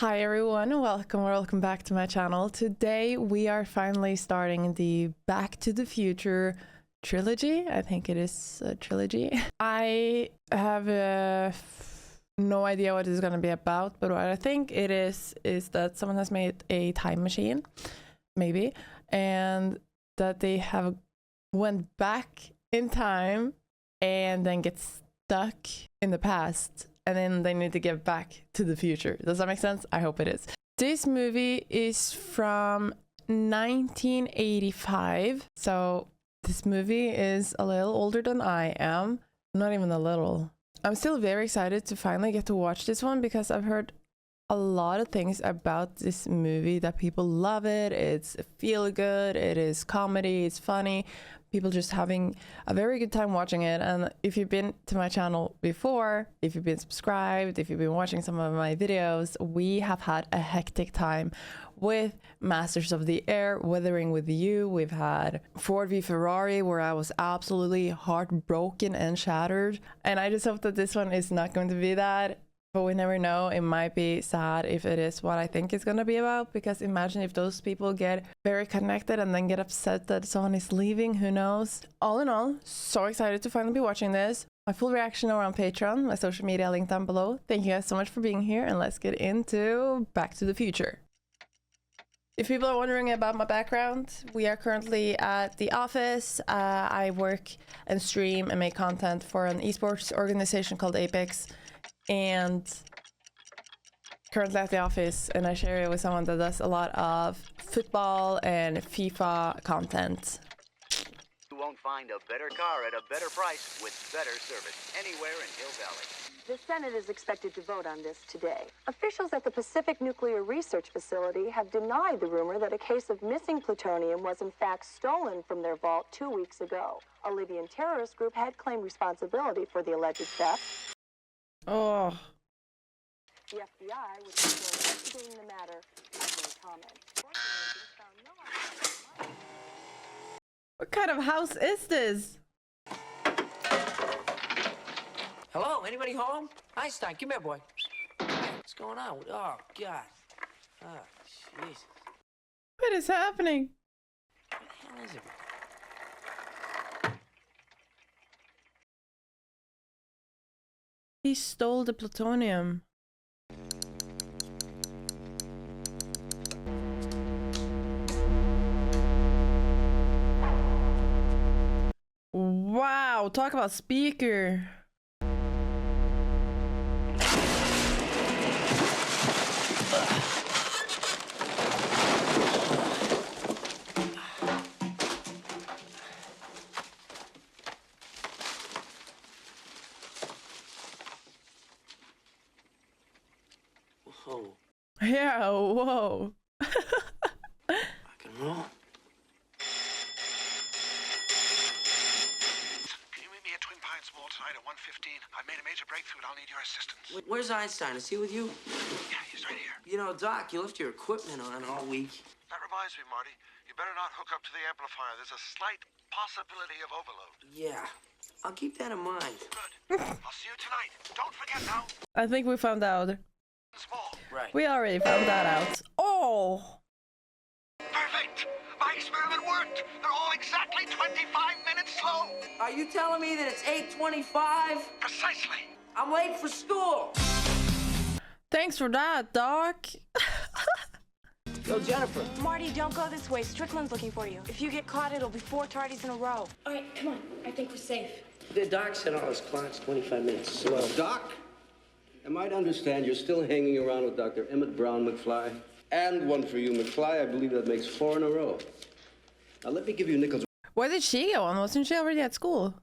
Hi everyone, welcome back to my channel. Today we are finally starting the Back to the Future trilogy. I think it is a trilogy. I have no idea what it's going to be about, but what I think it is that someone has made a time machine, maybe, and that they have went back in time and then get stuck in the past. And then they need to get back to the future. Does that make sense? I hope it is. This movie is from 1985. So this movie is a little older than I am. Not even a little. I'm still very excited to finally get to watch this one because I've heard a lot of things about this movie that people love it. It's feel good. It is comedy. It's funny. People just having a very good time watching it. And if you've been to my channel before, if you've been subscribed, if you've been watching some of my videos, we have had a hectic time with Masters of the Air, Weathering with You. We've had Ford v Ferrari, where I was absolutely heartbroken and shattered. And I just hope that this one is not going to be that. But we never know. It might be sad if it is what I think it's going to be about, because imagine if those people get very connected and then get upset that someone is leaving. Who knows? All in all, so excited to finally be watching this. My full reaction over on Patreon, my social media link down below. Thank you guys so much for being here, and let's get into Back to the Future. If people are wondering about my background, we are currently at the office. I work and stream and make content for an esports organization called Apex. And currently at the office, and I share it with someone that does a lot of football and FIFA content. You won't find a better car at a better price with better service anywhere in Hill Valley. The Senate is expected to vote on this today. Officials at the Pacific Nuclear Research Facility have denied the rumor that a case of missing plutonium was in fact stolen from their vault 2 weeks ago. A Libyan terrorist group had claimed responsibility for the alleged theft. Oh. The FBI, which is still investigating the matter, has no comment. What kind of house is this? Hello, anybody home? Einstein, come here, boy. What's going on? Oh, God. Oh, Jesus. What is happening? What the hell is it? He stole the plutonium. Wow, talk about speaker. Whoa. Yeah, whoa. Rock and roll. Can you meet me at Twin Pines Mall tonight at 1:15? I've made a major breakthrough and I'll need your assistance. Where's Einstein? Is he with you? Yeah, he's right here. You know, Doc, you left your equipment on all week. That reminds me, Marty. You better not hook up to the amplifier. There's a slight possibility of overload. Yeah, I'll keep that in mind. Good. I'll see you tonight. Don't forget now. I think we found out. Small. Right. We already found that out. Oh! Perfect. My experiment worked. They're all exactly 25 minutes slow. Are you telling me that it's 8:25? Precisely. I'm late for school. Thanks for that, Doc. Yo, Jennifer. Marty, don't go this way. Strickland's looking for you. If you get caught, it'll be 4 tardies in a row. All right, come on. I think we're safe. The Doc said all his clocks 25 minutes slow. Doc, am I to understand you're still hanging around with Dr. Emmett Brown McFly? And one for you, McFly. I believe that makes 4 in a row. Now, let me give you Nichols. Where did she go on? Wasn't she already at school?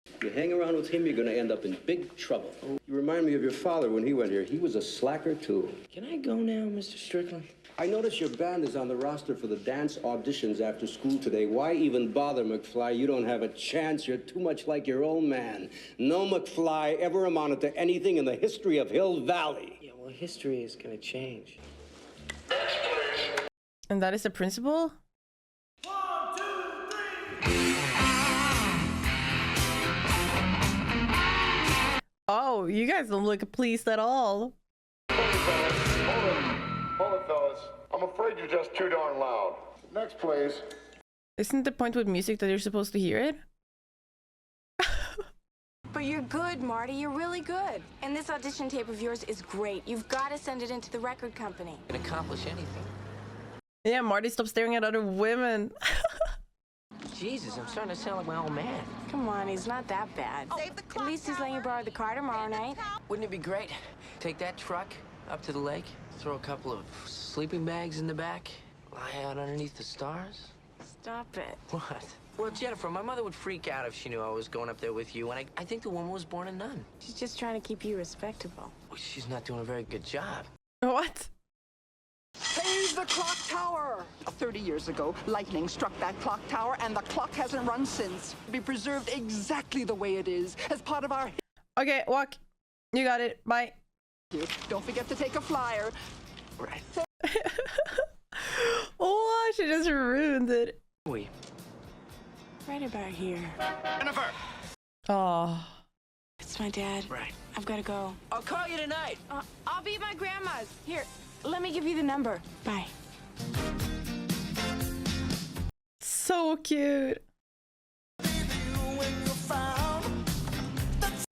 If you hang around with him, you're going to end up in big trouble. You remind me of your father when he went here. He was a slacker, too. Can I go now, Mr. Strickland? I notice your band is on the roster for the dance auditions after school today. Why even bother, McFly? You don't have a chance. You're too much like your old man. No McFly ever amounted to anything in the history of Hill Valley. Yeah, well, history is going to change. And that is the principal? 1, 2, 3. Oh, you guys don't look pleased at all. I'm afraid you're just too darn loud. Next, please. Isn't the point with music that you're supposed to hear it? But you're good, Marty. You're really good. And this audition tape of yours is great. You've got to send it into the record company. Can accomplish anything. Yeah, Marty, stop staring at other women. Jesus, I'm starting to sound like my old man. Come on, he's not that bad. At least he's letting you borrow the car tomorrow night. Wouldn't it be great? Take that truck up to the lake, throw a couple of sleeping bags in the back, lie out underneath the stars. Stop it. What? Well, Jennifer, my mother would freak out if she knew I was going up there with you, and I think the woman was born a nun. She's just trying to keep you respectable. Well, she's not doing a very good job. What? Save the clock tower! 30 years ago, lightning struck that clock tower, and the clock hasn't run since. Be preserved exactly the way it is, as part of our... Okay, walk. You got it. Bye. Don't forget to take a flyer. Right. Oh, she just ruined it. We. Right about here. Jennifer! Oh. It's my dad. Right. I've got to go. I'll call you tonight. I'll be at my grandma's. Here, let me give you the number. Bye. So cute.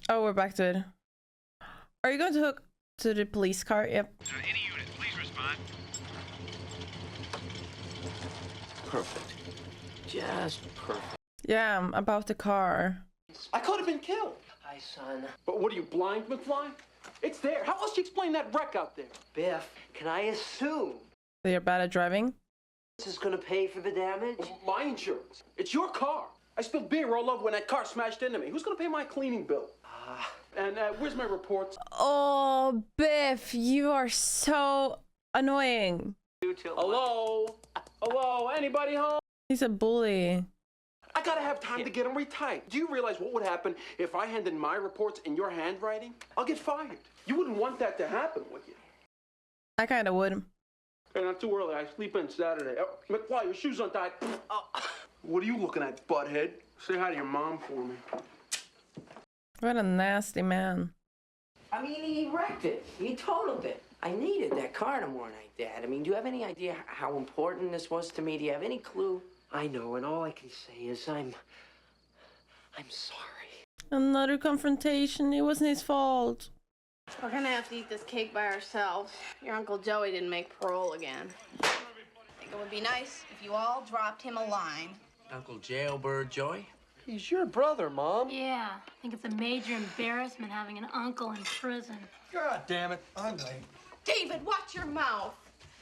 Oh, we're back to it. Are you going to hook to the police car? Yep. Any unit, please respond. Perfect. Just perfect. Yeah, about the car. I could have been killed. Hi, son. But what are you, blind, McFly? It's there. How else do you explain that wreck out there? Biff, can I assume So you're bad at driving? this is gonna pay for the damage? My insurance. It's your car. I spilled beer all over when that car smashed into me. Who's gonna pay my cleaning bill? And where's my reports? Oh, Biff, you are so annoying. Hello? Hello? Anybody home? He's a bully. I gotta have time to get them retyped. Do you realize what would happen if I handed my reports in your handwriting? I'll get fired. You wouldn't want that to happen, would you? I kind of would. Hey, not too early. I sleep in Saturday. Oh, McFly, your shoes untied. What are you looking at, butthead? Say hi to your mom for me. What a nasty man. I mean, he wrecked it. He totaled it. I needed that car tomorrow night, Dad. I mean, do you have any idea how important this was to me? Do you have any clue? I know, and all I can say is I'm sorry. Another confrontation. It wasn't his fault. We're gonna have to eat this cake by ourselves. Your Uncle Joey didn't make parole again. I think it would be nice if you all dropped him a line. Uncle Jailbird Joey? He's your brother, Mom. Yeah, I think it's a major embarrassment having an uncle in prison. God damn it, I'm late. David, watch your mouth.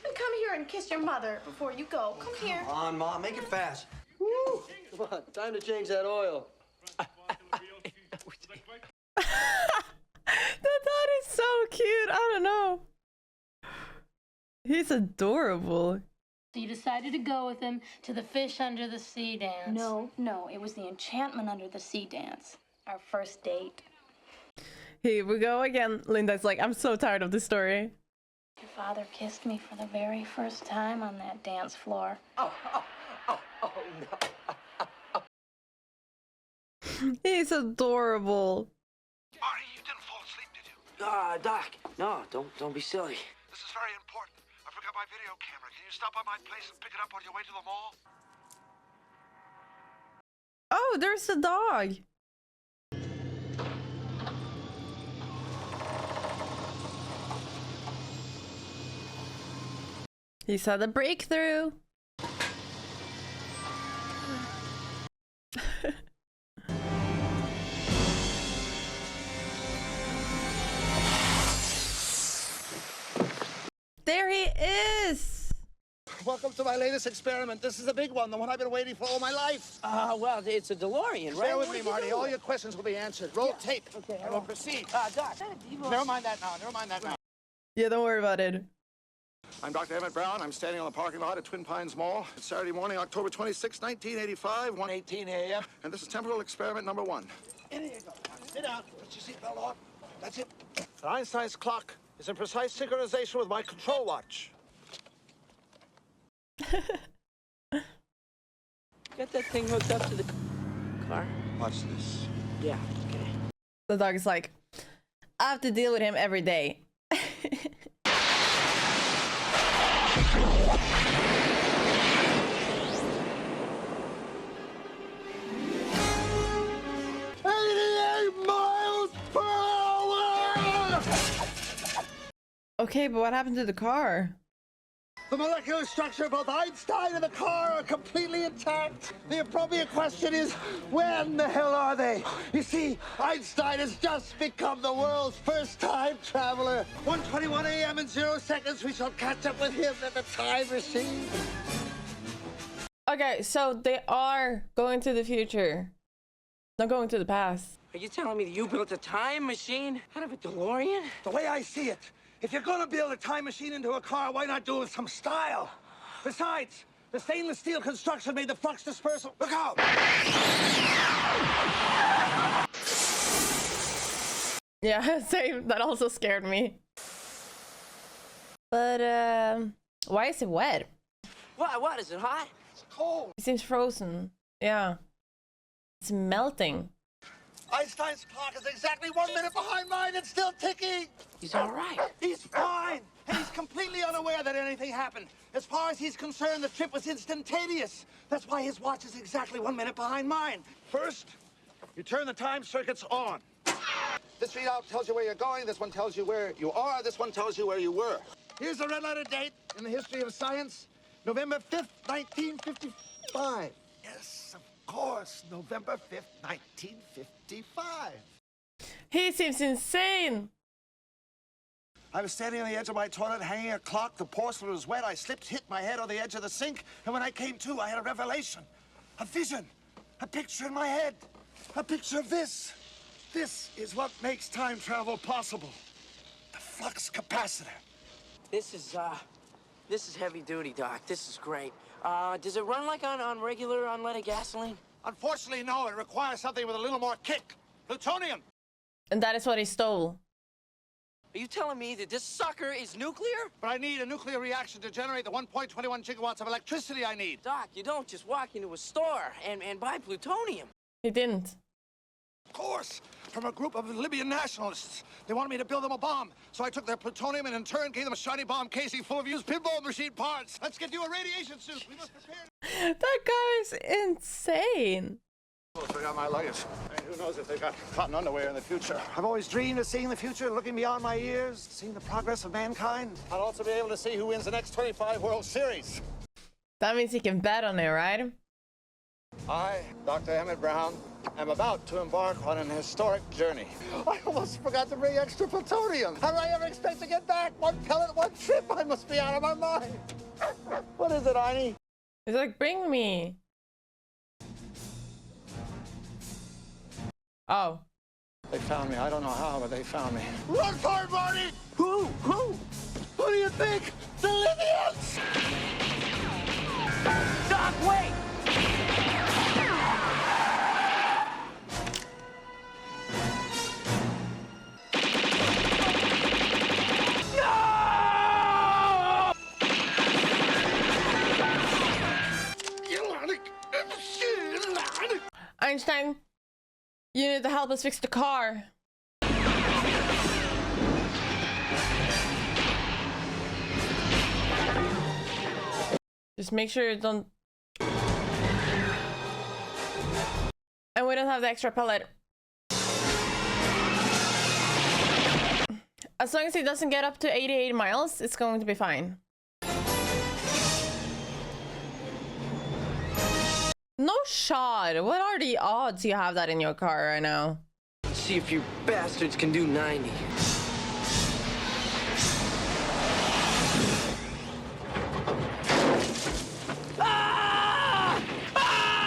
And come here and kiss your mother before you go. Come here. Come on, Mom, make it fast. Woo! Come on, time to change that oil. That dad is so cute. I don't know. He's adorable. So you decided to go with him to the Fish Under the Sea dance. No, it was the Enchantment Under the Sea dance. Our first date. Here we go again. Linda's like, I'm so tired of this story. Your father kissed me for the very first time on that dance floor. Oh, no. He's adorable. Marty, you didn't fall asleep, did you? Doc, no, don't be silly. This is very important. I forgot my video camera. Can you stop by my place and pick it up on your way to the mall? Oh, there's the dog. He's had a breakthrough. There he is. Welcome to my latest experiment. This is a big one, the one I've been waiting for all my life. Well, it's a DeLorean, right? Stay with me, Marty. All your questions will be answered. Roll tape. Okay, and we'll proceed. Doc. Never mind that now. Never mind that now. Yeah, don't worry about it. I'm Dr. Emmett Brown. I'm standing on the parking lot at Twin Pines Mall. It's Saturday morning, October 26, 1985, 1:18 a.m. And this is temporal experiment number 1. In here you go. Sit down. Put your seatbelt on. That's it. Einstein's clock is in precise synchronization with my control watch. Get that thing hooked up to the car. Watch this. Yeah, okay. The dog is like, I have to deal with him every day. Okay, but what happened to the car? The molecular structure of both Einstein and the car are completely intact. The appropriate question is, when the hell are they? You see, Einstein has just become the world's first time traveler. 1:21 a.m. in 0 seconds, we shall catch up with him in the time machine. Okay, so they are going to the future, not going to the past. Are you telling me that you built a time machine out of a DeLorean? The way I see it, if you're gonna build a time machine into a car, why not do it with some style? Besides, the stainless steel construction made the flux dispersal. Look out! Yeah, same. That also scared me. But why is it wet? What? Is it hot? It's cold. It seems frozen. Yeah, it's melting. Einstein's clock is exactly 1 minute behind mine and still ticking. He's all right. He's fine. And he's completely unaware that anything happened. As far as he's concerned, the trip was instantaneous. That's why his watch is exactly 1 minute behind mine. First, you turn the time circuits on. This readout tells you where you're going. This one tells you where you are. This one tells you where you were. Here's a red letter date in the history of science. November 5th, 1955. Yes, of course. November 5th, 1955. He seems insane. I was standing on the edge of my toilet, hanging a clock. The porcelain was wet. I slipped, hit my head on the edge of the sink. And when I came to, I had a revelation, a vision, a picture in my head, a picture of this. This is what makes time travel possible. The flux capacitor. This is heavy duty, Doc. This is great. Does it run like on regular unleaded gasoline? Unfortunately, no. It requires something with a little more kick. Plutonium. And that is what he stole. Are you telling me that this sucker is nuclear? But I need a nuclear reaction to generate the 1.21 gigawatts of electricity I need. Doc, you don't just walk into a store and buy plutonium. He didn't. Of course. From a group of Libyan nationalists. They wanted me to build them a bomb. So I took their plutonium and in turn gave them a shiny bomb casing full of used pinball machine parts. Let's get you a radiation suit. We must prepare. That guy is insane. I forgot my luggage. And who knows if they've got cotton underwear in the future. I've always dreamed of seeing the future, looking beyond my years, seeing the progress of mankind. I'll also be able to see who wins the next 25 World Series. That means he can bet on it, right? I, Dr. Emmett Brown, am about to embark on an historic journey. I almost forgot to bring extra plutonium. How do I ever expect to get back? One pellet, one trip. I must be out of my mind. What is it, Arnie? He's like, bring me. Oh. They found me. I don't know how, but they found me. Run for it, Marty! Who? Who do you think? The Libyans! Doc, wait! Einstein, you need to help us fix the car. Just make sure you don't... And we don't have the extra pellet. As long as it doesn't get up to 88 miles, it's going to be fine. No shot. What are the odds you have that in your car right now? Let's see if you bastards can do 90. Ah! Ah!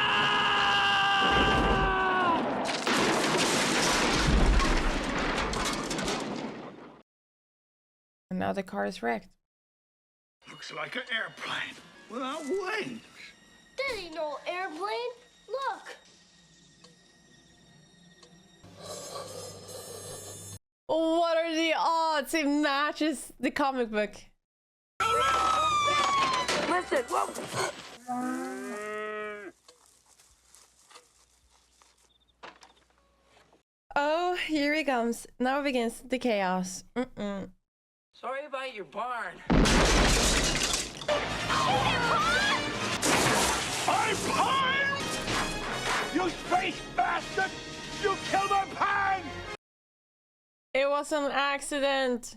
And now the car is wrecked. Looks like an airplane without wings. That ain't no airplane. Look. What are the odds it matches the comic book? Listen, whoa. Oh, here he comes. Now begins the chaos. Sorry about your barn. I'm Pine! You space bastard! You killed our Pine! It was an accident.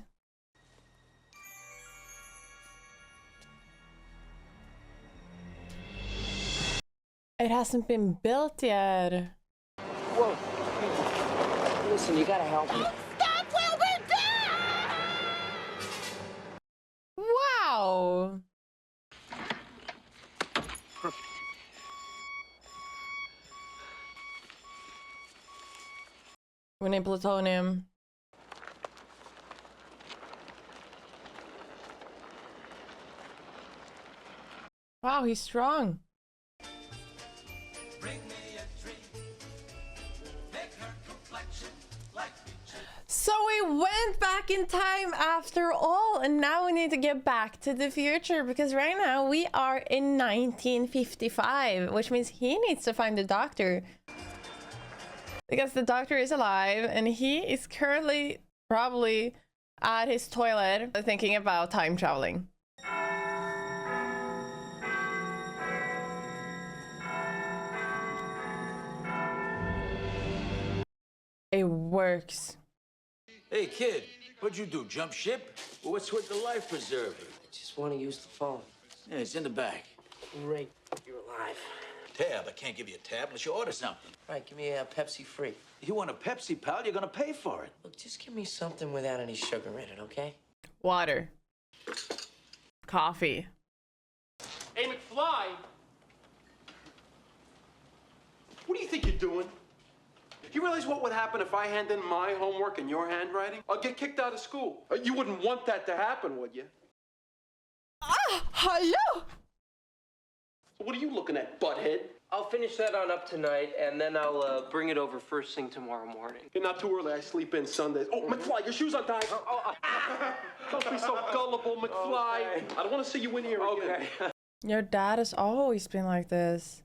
It hasn't been built yet. Whoa. Listen, you gotta help me. Stop, Wilbur! Wow. Perfect. We need plutonium. Wow, he's strong. So we went back in time after all, and now we need to get back to the future because right now we are in 1955, which means he needs to find the doctor. Because the doctor is alive and he is currently probably at his toilet thinking about time traveling. It works. Hey, kid, what'd you do, jump ship? Well, what's with the life preserver? I just want to use the phone. Yeah, it's in the bag. Great, you're alive. Tab, I can't give you a tab unless you order something. All right, give me a Pepsi free. You want a Pepsi, pal? You're gonna pay for it. Look, just give me something without any sugar in it, okay? Water. Coffee. Hey, McFly! What do you think you're doing? You realize what would happen if I hand in my homework in your handwriting? I'll get kicked out of school. You wouldn't want that to happen, would you? Ah, hello! So what are you looking at, butthead? I'll finish that on up tonight, and then I'll bring it over first thing tomorrow morning. You're not too early. I sleep in Sundays. Oh, McFly, your shoes untied. Don't be so gullible, McFly. Okay. I don't want to see you in here again. Your dad has always been like this.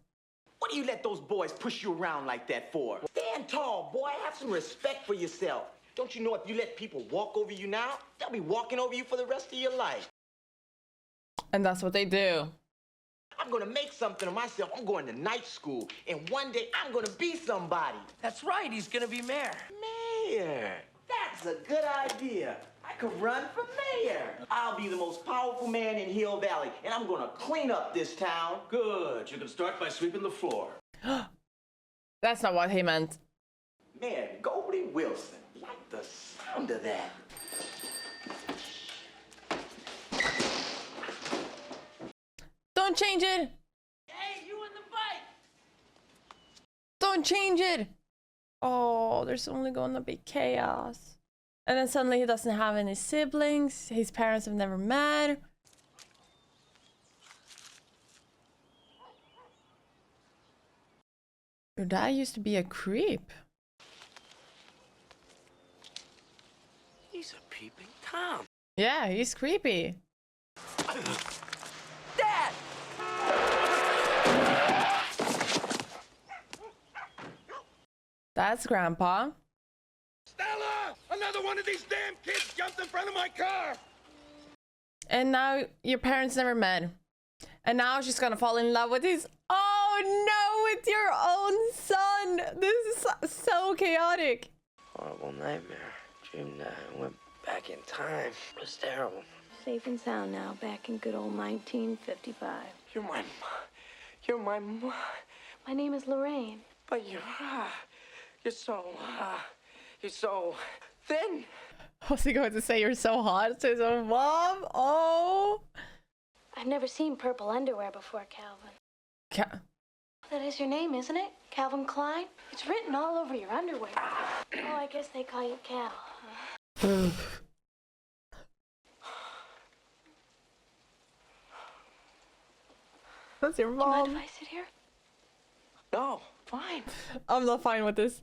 What do you let those boys push you around like that for? Stand tall, boy. Have some respect for yourself. Don't you know if you let people walk over you now, they'll be walking over you for the rest of your life. And that's what they do. I'm gonna make something of myself. I'm going to night school, and one day I'm gonna be somebody. That's right, he's gonna be mayor. Mayor. That's a good idea. I could run for mayor. I'll be the most powerful man in Hill Valley, and I'm gonna clean up this town. Good. You can start by sweeping the floor. That's not what he meant. Mayor Goldie Wilson. Like the sound of that. Don't change it! Hey, you in the fight! Don't change it! Oh, there's only gonna be chaos. And then suddenly he doesn't have any siblings. His parents have never met. Your dad used to be a creep. He's a peeping Tom. Yeah, he's creepy. Dad! That's Grandpa. Stella! Another one of these damn kids jumped in front of my car! And now your parents never met. And now she's gonna fall in love with his... Oh no, with your own son! This is so chaotic. Horrible nightmare. Dreamed I went back in time. It was terrible. Safe and sound now, back in good old 1955. You're my mom. My name is Lorraine. But you're so thin. Was he going to say you're so hot to his own mom? Oh. I've never seen purple underwear before, Calvin. That is your name, isn't it? Calvin Klein? It's written all over your underwear. Oh, I guess they call you Cal. Huh? That's your Do you mom. mind if I sit here? No, fine. I'm not fine with this.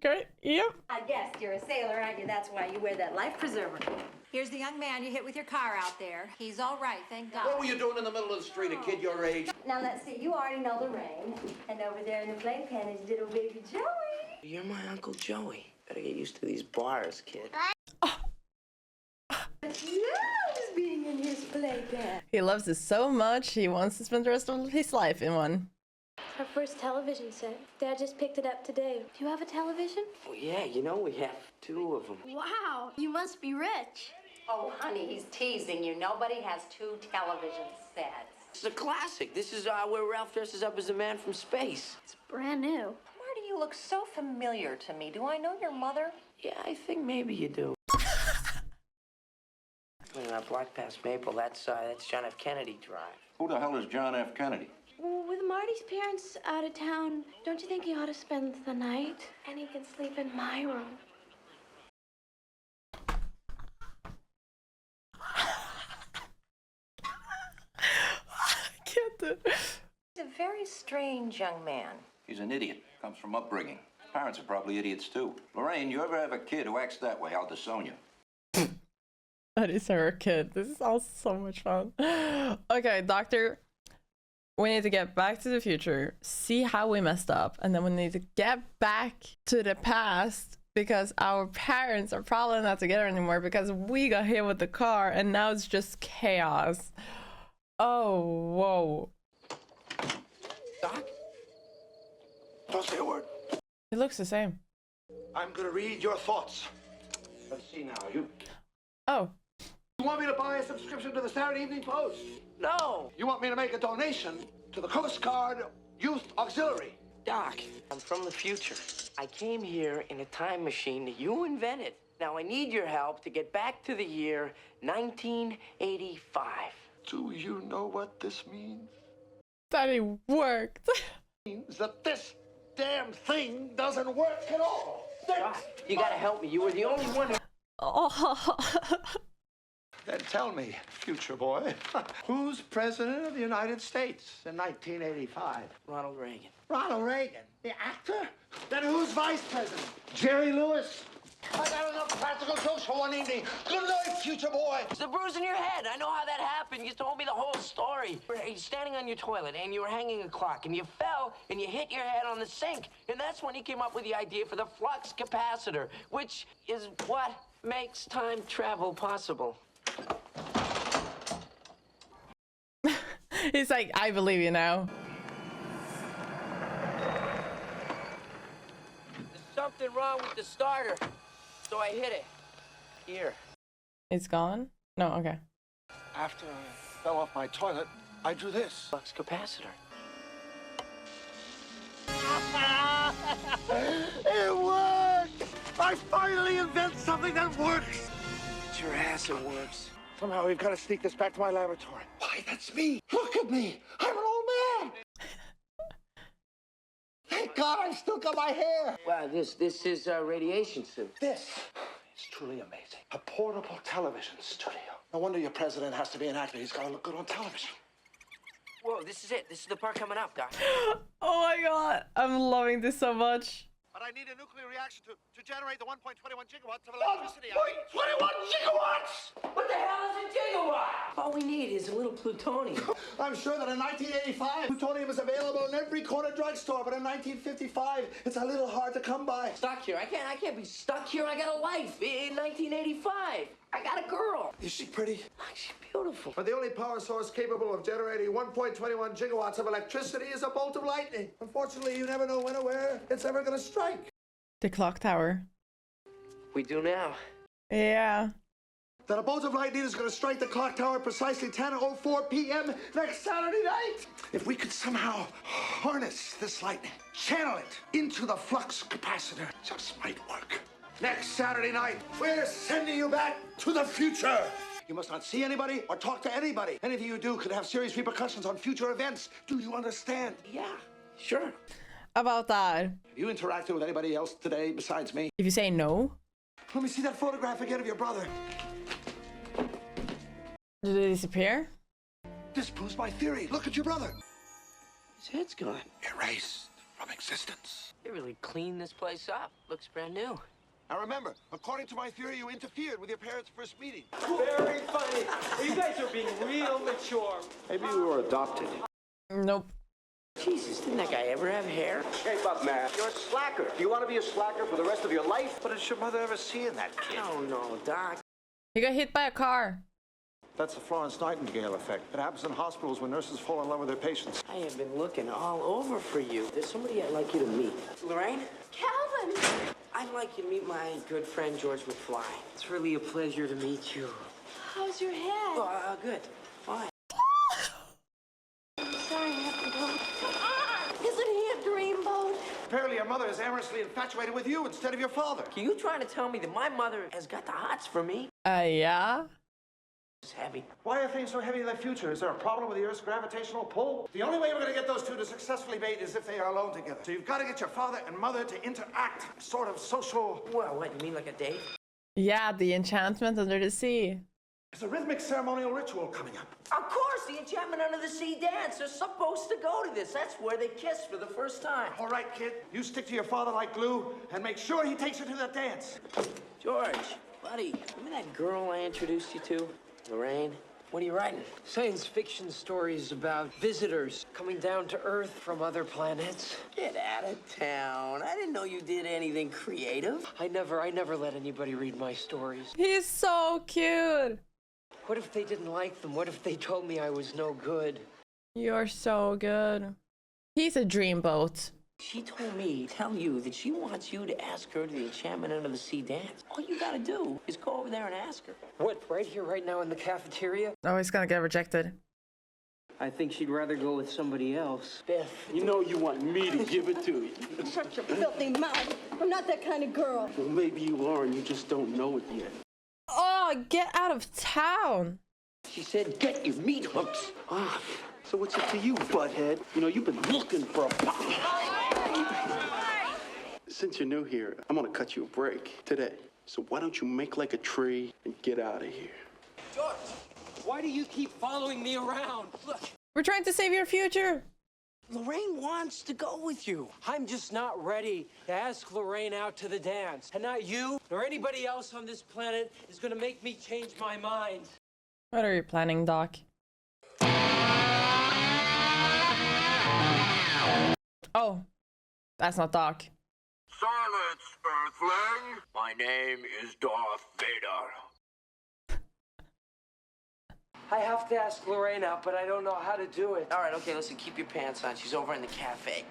Great. Yep. I guessed you're a sailor, aren't you? That's why you wear that life preserver. Here's the young man you hit with your car out there. He's all right, thank God. What were you doing in the middle of the street, a kid your age? Now, let's see. You already know Lorraine. And over there in the playpen is little baby Joey. You're my Uncle Joey. Better get used to these bars, kid. He loves being in his playpen. He loves it so much, he wants to spend the rest of his life in one. Our first television set. Dad just picked it up today. Do you have a television? Oh, yeah, you know we have 2 of them. Wow, you must be rich. Oh, honey, he's teasing you. Nobody has 2 television sets. It's a classic. This is where Ralph dresses up as a man from space. It's brand new. Marty, you look so familiar to me. Do I know your mother? Yeah, I think maybe you do. Block past Maple, that's John F. Kennedy Drive. Who the hell is John F. Kennedy? Well, with Marty's parents out of town, don't you think he ought to spend the night? And he can sleep in my room. I can't do it. He's a very strange young man. He's an idiot. Comes from upbringing. His parents are probably idiots, too. Lorraine, you ever have a kid who acts that way, I'll disown you. That is her kid. This is all so much fun. Okay, doctor, we need to get back to the future, see how we messed up, and then we need to get back to the past because our parents are probably not together anymore because we got hit with the car and now it's just chaos. Oh, whoa. Doc? Don't say a word. It looks the same. I'm gonna read your thoughts. Let's see now, you... Oh. You want me to buy a subscription to the Saturday Evening Post? No! You want me to make a donation to the Coast Guard Youth Auxiliary? Doc, I'm from the future. I came here in a time machine that you invented. Now I need your help to get back to the year 1985. Do you know what this means? That it worked. It means that this damn thing doesn't work at all. Doc, you gotta help me. You were the only one who... Oh. Then tell me, future boy, who's president of the United States in 1985? Ronald Reagan. Ronald Reagan, the actor? Then who's vice president? Jerry Lewis? I got enough practical jokes for one evening. Good night, future boy. It's the bruise in your head. I know how that happened. You told me the whole story. You're standing on your toilet and you were hanging a clock and you fell and you hit your head on the sink. And that's when he came up with the idea for the flux capacitor, which is what makes time travel possible. He's like, I believe you now. There's something wrong with the starter, so I hit it. Here. It's gone? No, okay. After I fell off my toilet, I drew this. Flux capacitor. It works! I finally invent something that works! It's your ass, it works. Somehow we've got to sneak this back to my laboratory. Why, that's me! Look at me! I'm an old man! Thank God I've still got my hair! Wow, this is a radiation suit. This is truly amazing. A portable television studio. No wonder your president has to be an actor. He's got to look good on television. Whoa, this is it. This is the part coming up, Doc. Oh my god, I'm loving this so much. But I need a nuclear reaction to generate the 1.21 gigawatts of electricity. 1.21 gigawatts! What the hell is a gigawatt? All we need is a little plutonium. I'm sure that in 1985, plutonium is available in every corner drugstore, but in 1955, it's a little hard to come by. Stuck here. I can't be stuck here. I got a life. In 1985, I got a girl. Is she pretty? She's beautiful. But the only power source capable of generating 1.21 gigawatts of electricity is a bolt of lightning. Unfortunately, you never know when or where it's ever going to strike. The clock tower. We do now. Yeah. That a bolt of lightning is going to strike the clock tower precisely 10:04 p.m. next Saturday night. If we could somehow harness this lightning, channel it into the flux capacitor, it just might work. Next Saturday night, we're sending you back to the future. You must not see anybody or talk to anybody. Anything you do could have serious repercussions on future events. Do you understand? Yeah, sure. About that. Have you interacted with anybody else today besides me? If you say no. Let me see that photograph again of your brother. Did it disappear? This proves my theory. Look at your brother. His head's gone. Erased from existence. They really cleaned this place up. Looks brand new. Now remember, according to my theory, you interfered with your parents' first meeting. Very funny. You guys are being real mature. Maybe we were adopted. Nope. Jesus, didn't that guy ever have hair? Shape up, man. You're a slacker. Do you want to be a slacker for the rest of your life? What did your mother ever see in that kid? Oh, no, Doc. He got hit by a car. That's the Florence Nightingale effect. It happens in hospitals when nurses fall in love with their patients. I have been looking all over for you. There's somebody I'd like you to meet. Lorraine? Calvin! I'd like you to meet my good friend, George McFly. It's really a pleasure to meet you. How's your head? Oh, good. Fine. I'm sorry I have to go. Isn't he a dreamboat? Apparently your mother is amorously infatuated with you instead of your father. Are you trying to tell me that my mother has got the hots for me? Yeah. It's heavy. Why are things so heavy in the future? Is there a problem with the Earth's gravitational pull? The only way we're going to get those two to successfully mate is if they are alone together. So you've got to get your father and mother to interact. Sort of social... Well, what, you mean like a date? Yeah, the enchantment under the sea. There's a rhythmic ceremonial ritual coming up. Of course, the Enchantment Under the Sea dance. They're supposed to go to this. That's where they kiss for the first time. All right, kid. You stick to your father like glue and make sure he takes you to that dance. George, buddy, remember that girl I introduced you to? Lorraine? What are you writing? Science fiction stories about visitors coming down to Earth from other planets. Get out of town. I didn't know you did anything creative. I never let anybody read my stories. He's so cute. What if they didn't like them? What if they told me I was no good? You're so good. He's a dreamboat. She told me to tell you that she wants you to ask her to the Enchantment Under the Sea dance. All you gotta do is go over there and ask her. What, right here, right now in the cafeteria? Oh, he's gonna get rejected. I think she'd rather go with somebody else. Beth, you know you want me to give it to you. Shut your filthy mouth. I'm not that kind of girl. Well, maybe you are and you just don't know it yet. Oh, get out of town. She said, get your meat hooks off. So what's it to you, butthead? You know, you've been looking for a Since you're new here, I'm gonna cut you a break today. So why don't you make like a tree and get out of here? George, why do you keep following me around? Look. We're trying to save your future. Lorraine wants to go with you. I'm just not ready to ask Lorraine out to the dance. And not you, nor anybody else on this planet is gonna make me change my mind. What are you planning, Doc? Oh, that's not Doc. Silence, Earthling! My name is Darth Vader. I have to ask Lorraine out, but I don't know how to do it. All right, okay, listen, keep your pants on. She's over in the cafe.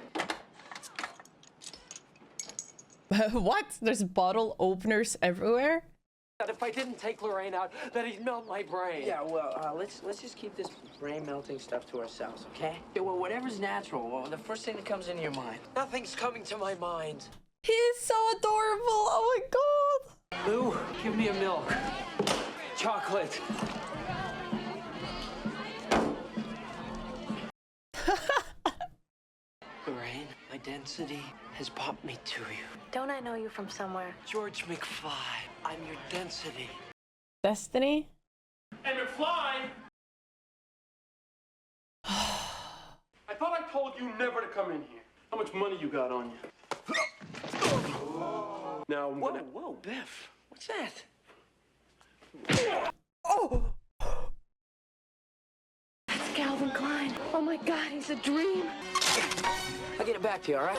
What? There's bottle openers everywhere? That if I didn't take Lorraine out, that he'd melt my brain. Yeah, well, let's just keep this brain melting stuff to ourselves, okay? Yeah, well, whatever's natural. Well, the first thing that comes into your mind. Nothing's coming to my mind. He's so adorable. Oh my god. Lou, give me a milk. Chocolate. Lorraine, my density has brought me to you. Don't I know you from somewhere? George McFly, I'm your density. Destiny? Hey, McFly! I thought I told you never to come in here. How much money you got on you? Now I'm gonna... Whoa, Biff. What's that? Oh! That's Calvin Klein. Oh my God, he's a dream. I'll get it back to you, all right?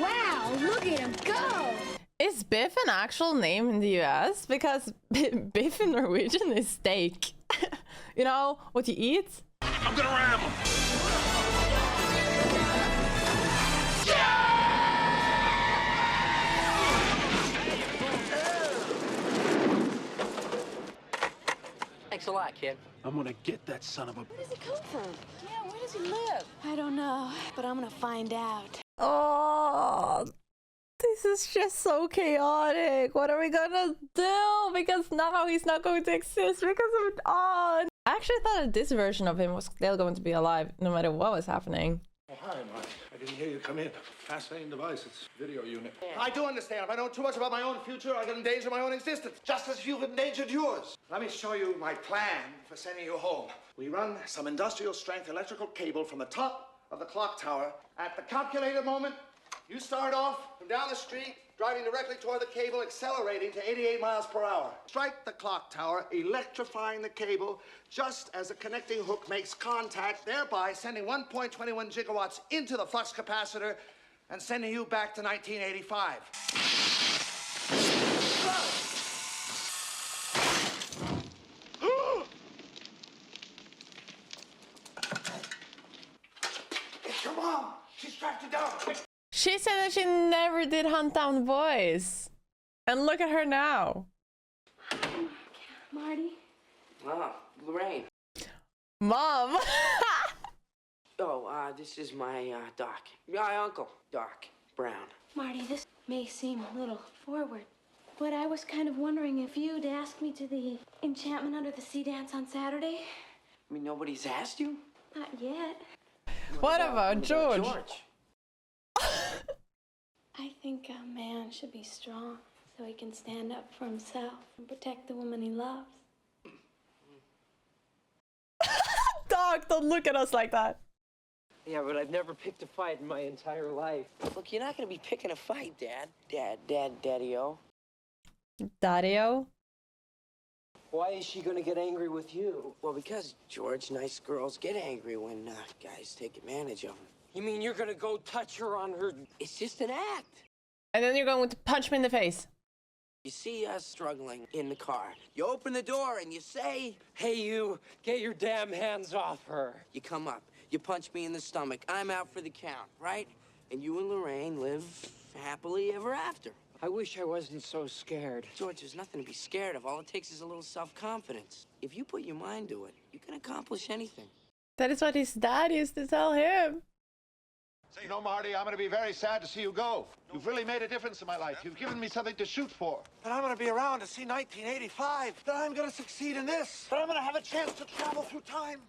Wow, look at him go. Is Biff an actual name in the US? Because Biff in Norwegian is steak. You know, what you eat? I'm gonna ram him! Thanks a lot, kid. I'm gonna get that son of a... Where does he come from? Yeah, where does he live? I don't know, but I'm gonna find out. Oh, this is just so chaotic. What are we gonna do? Because now he's not going to exist because of Dawn. I actually thought that this version of him was still going to be alive no matter what was happening. Oh, hi, Mike. I didn't hear you come in. Fascinating device. It's video unit. I do understand. If I know too much about my own future, I can endanger my own existence, just as you've endangered yours. Let me show you my plan for sending you home. We run some industrial-strength electrical cable from the top of the clock tower. At the calculated moment, you start off from down the street, driving directly toward the cable, accelerating to 88 miles per hour. Strike the clock tower, electrifying the cable just as the connecting hook makes contact, thereby sending 1.21 gigawatts into the flux capacitor and sending you back to 1985. She said that she never did hunt down boys. And look at her now. Marty? Ah, Lorraine. Mom. Oh, this is my, Doc. My uncle, Doc Brown. Marty, this may seem a little forward, but I was kind of wondering if you'd ask me to the Enchantment Under the Sea dance on Saturday. I mean, nobody's asked you? Not yet. What about George? I think a man should be strong so he can stand up for himself and protect the woman he loves. Doc, don't look at us like that. Yeah, but I've never picked a fight in my entire life. Look, you're not gonna be picking a fight, Dad. Daddy-o. Daddy-o? Why is she gonna get angry with you? Well, because, George, nice girls get angry when guys take advantage of them. You mean you're gonna go touch her on her... It's just an act. And then you're going to punch me in the face. You see us struggling in the car. You open the door and you say... Hey, you, get your damn hands off her. You come up. You punch me in the stomach. I'm out for the count, right? And you and Lorraine live happily ever after. I wish I wasn't so scared. George, there's nothing to be scared of. All it takes is a little self-confidence. If you put your mind to it, you can accomplish anything. That is what his dad used to tell him. You know, Marty, I'm going to be very sad to see you go. You've really made a difference in my life. You've given me something to shoot for. But I'm going to be around to see 1985. That I'm going to succeed in this. That I'm going to have a chance to travel through time.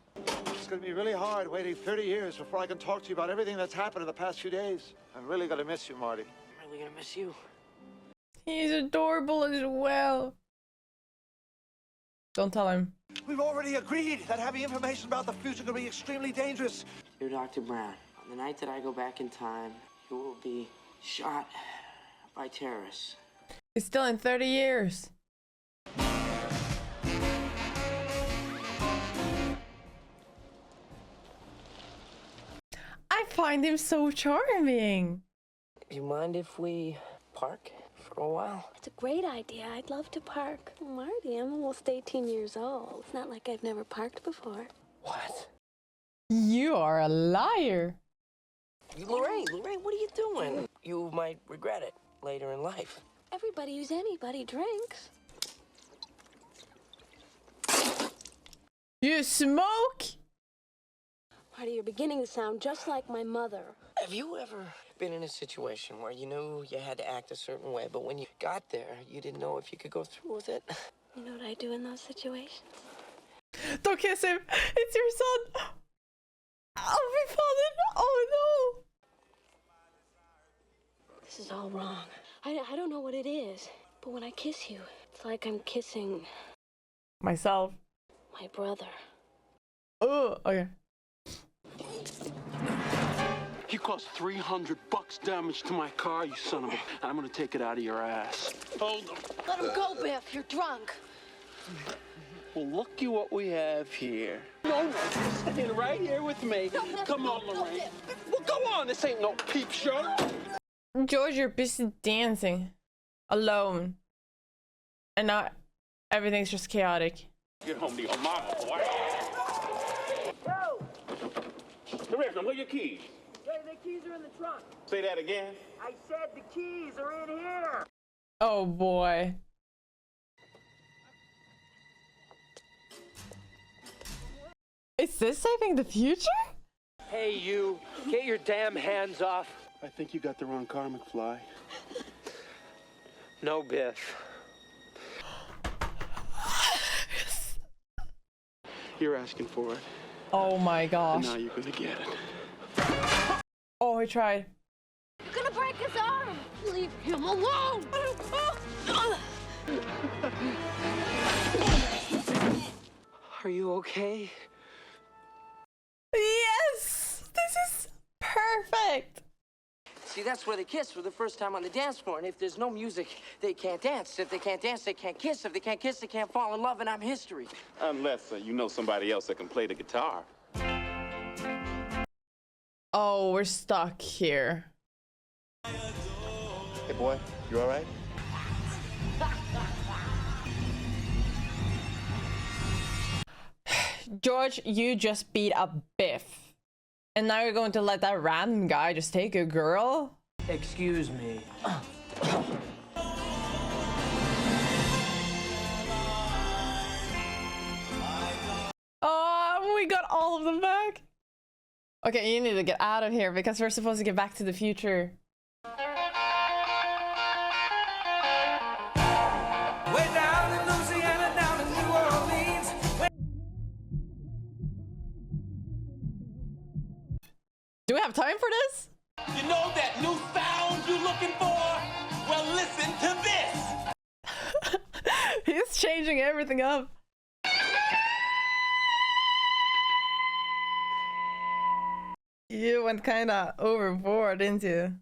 It's going to be really hard waiting 30 years before I can talk to you about everything that's happened in the past few days. I'm really going to miss you, Marty. I'm really going to miss you. He's adorable as well. Don't tell him. We've already agreed that having information about the future can be extremely dangerous. You're Dr. Brown. On the night that I go back in time, you will be shot by terrorists. It's still in 30 years. I find him so charming. You mind if we park for a while? It's a great idea. I'd love to park. Marty, I'm almost 18 years old. It's not like I've never parked before. What? You are a liar. Lorraine, what are you doing? You might regret it later in life. Everybody who's anybody drinks. You smoke? Marty, you're beginning to sound just like my mother. Have you ever been in a situation where you knew you had to act a certain way, but when you got there, you didn't know if you could go through with it? You know what I do in those situations? Don't kiss him. It's your son. Oh, my father. Oh, no. This is all wrong. I don't know what it is, but when I kiss you, it's like I'm kissing... myself. My brother. Oh, okay. You caused $300 damage to my car, you son of a... And I'm gonna take it out of your ass. Hold him. Let him go, Biff. You're drunk. Well, looky what we have here. No, stay right here with me. Come on, Lorraine. Well, go on. This ain't no peep show. George, you're busy dancing. Alone. And now everything's just chaotic. Get home to your mama, boy. Yo! Director, where your keys? Hey, the keys are in the trunk. Say that again. I said the keys are in here. Oh, boy. Is this saving the future? Hey, you, get your damn hands off. I think you got the wrong car, McFly. No, Biff. You're asking for it. Oh my gosh. And now you're gonna get it. Oh, he tried. You're gonna break his arm. Leave him alone. Are you okay? Yes! This is perfect! See, that's where they kiss for the first time on the dance floor. And if there's no music, they can't dance. If they can't dance, they can't kiss. If they can't kiss, they can't fall in love, and I'm history. Unless you know somebody else that can play the guitar. Oh, we're stuck here. Hey, boy, you all right? George, you just beat up Biff. And now you're going to let that random guy just take your girl? Excuse me. Oh, we got all of them back. Okay, you need to get out of here because we're supposed to get back to the future. Way down in Louisiana, down in New Orleans. Do we have time for this? You know that new sound you looking for? Well, listen to this. He's changing everything up. You went kind of overboard, didn't you?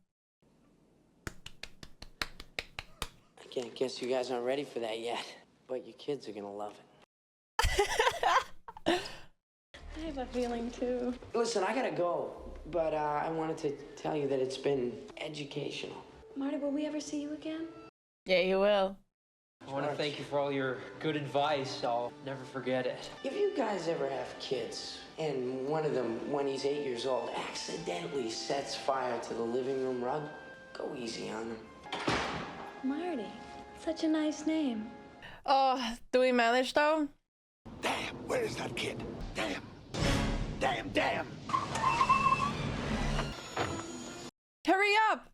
I guess you guys aren't ready for that yet, but your kids are gonna love it. I have a feeling too. Listen, I gotta go, but I wanted to tell you that it's been educational. Marty, will we ever see you again? Yeah, you will. I want to thank you for all your good advice. I'll never forget it. If you guys ever have kids, and one of them, when he's 8 years old, accidentally sets fire to the living room rug, go easy on him. Marty, such a nice name. Oh, do we manage though? Damn, where is that kid? Damn. Damn, damn. Hurry up!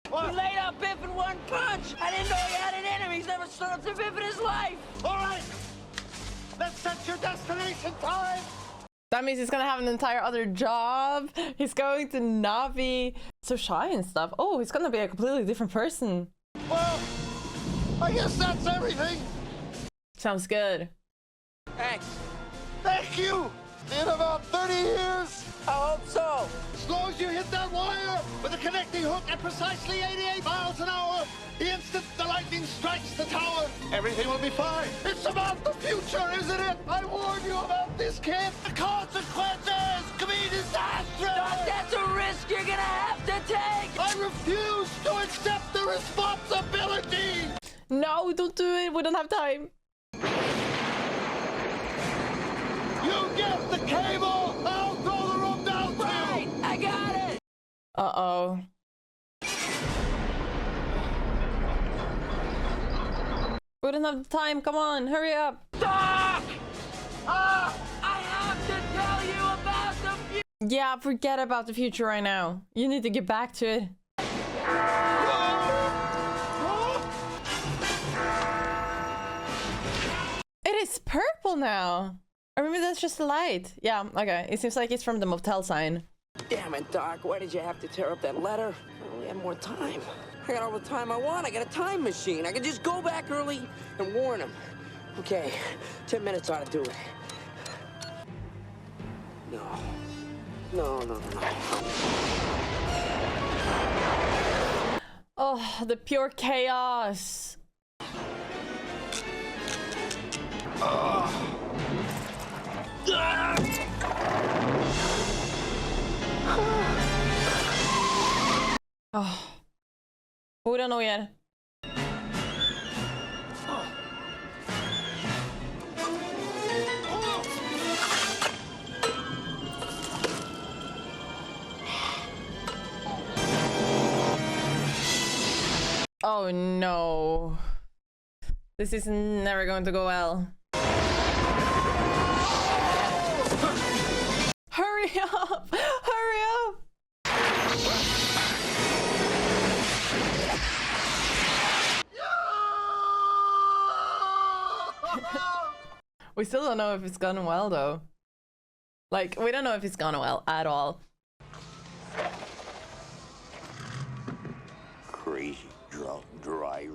He laid out Biff in one punch! I didn't know he had an enemy! He's never stood up to Biff in his life! All right, let's set your destination time. That means he's gonna have an entire other job. He's going to not be so shy and stuff. Oh, he's gonna be a completely different person. Well, I guess that's everything. Sounds good. Thanks. Thank you. In about 30 years. I hope so. As long as you hit that wire with a connecting hook at precisely 88 miles an hour, the instant the lightning strikes the tower, everything will be fine. It's about the future, isn't it? I warned you about this, kid. The consequences could be disastrous. Doc, that's a risk you're gonna have to take. I refuse to accept the responsibility. No, don't do it. We don't have time. You get the cable. I'll throw the rope down too. Right, I got it. Uh-oh. We don't have the time. Come on, hurry up. Doc! I have to tell you about the future. Yeah, forget about the future right now. You need to get back to it. It is purple now. I remember that's just a light. Yeah, okay. It seems like it's from the motel sign. Damn it, Doc. Why did you have to tear up that letter? I only had more time. I got all the time I want. I got a time machine. I can just go back early and warn him. Okay, 10 minutes ought to do it. No. No. Oh, the pure chaos. Oh. Hvor er noe her? Oh no. This is never going to go well. Hurry up! Hurry up! We still don't know if it's gone well though. Like, we don't know if it's gone well at all. Crazy drunk driver.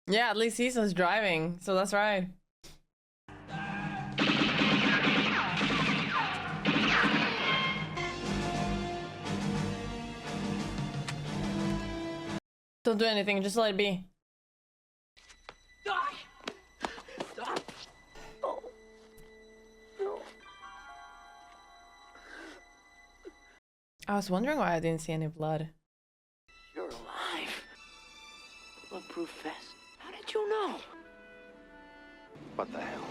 Yeah, at least he says driving, so that's right. Don't do anything, just let it be. Doc! Doc! Oh. No. I was wondering why I didn't see any blood. You're alive. Bulletproof vest. How did you know? What the hell?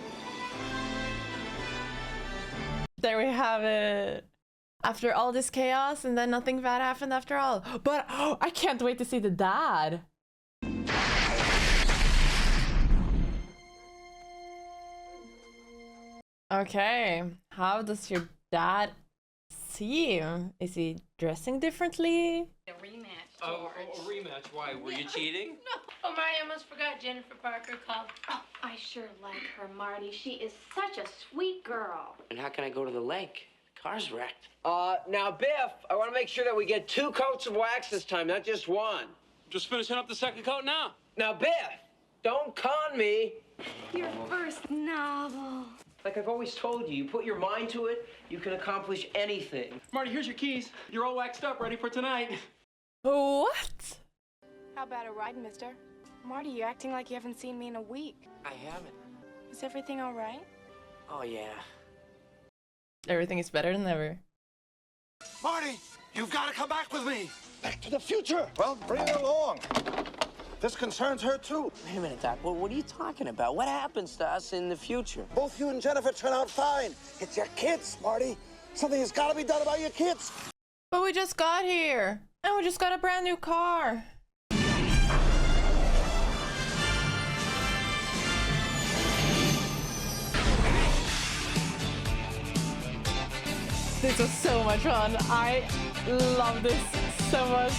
There we have it. After all this chaos, and then nothing bad happened after all. But oh, I can't wait to see the dad. Okay, how does your dad seem? Is he dressing differently? A rematch. Oh, a rematch. Why? Were you cheating? No. Oh, Marty, I almost forgot Jennifer Parker called. Oh, I sure like her, Marty. She is such a sweet girl. And how can I go to the lake? The car's wrecked. Now, Biff, I want to make sure that we get 2 coats of wax this time, not just 1. Just finishing up the second coat now. Now, Biff, don't con me. Your first novel. Like I've always told you, you put your mind to it, you can accomplish anything. Marty, here's your keys. You're all waxed up, ready for tonight. What? How about a ride, mister? Marty, you're acting like you haven't seen me in a week. I haven't. Is everything all right? Oh, yeah. Everything is better than ever. Marty, you've got to come back with me. Back to the future. Well, bring her along. This concerns her, too. Wait a minute, Doc. What are you talking about? What happens to us in the future? Both you and Jennifer turn out fine. It's your kids, Marty. Something has got to be done about your kids. But we just got here. And we just got a brand new car. This was so much fun. I love this so much.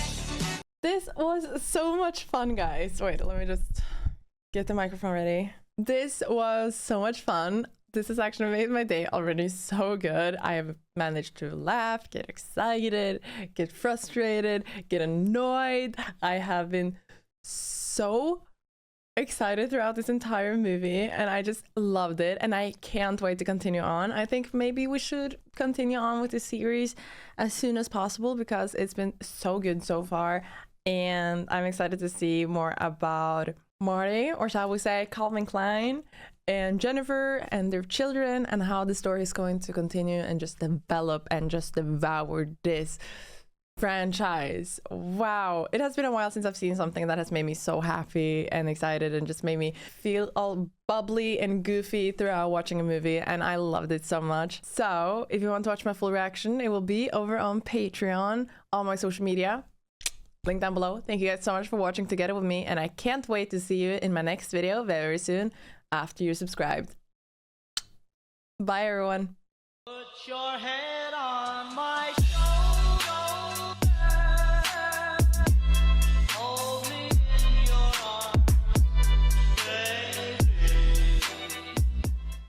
This was so much fun, guys. Wait, let me just get the microphone ready. This was so much fun. This has actually made my day already so good. I have managed to laugh, get excited, get frustrated, get annoyed. I have been so excited throughout this entire movie, and I just loved it, and I can't wait to continue on. I think maybe we should continue on with the series as soon as possible because it's been so good so far, and I'm excited to see more about Marty, or shall we say Calvin Klein, and Jennifer and their children, and how the story is going to continue and just develop and just devour this franchise. Wow, it has been a while since I've seen something that has made me so happy and excited and just made me feel all bubbly and goofy throughout watching a movie, and I loved it so much. So if you want to watch my full reaction, it will be over on Patreon, on my social media, link down below. Thank you guys so much for watching together with me, and I can't wait to see you in my next video very soon after you're subscribed. Bye everyone. Put your hand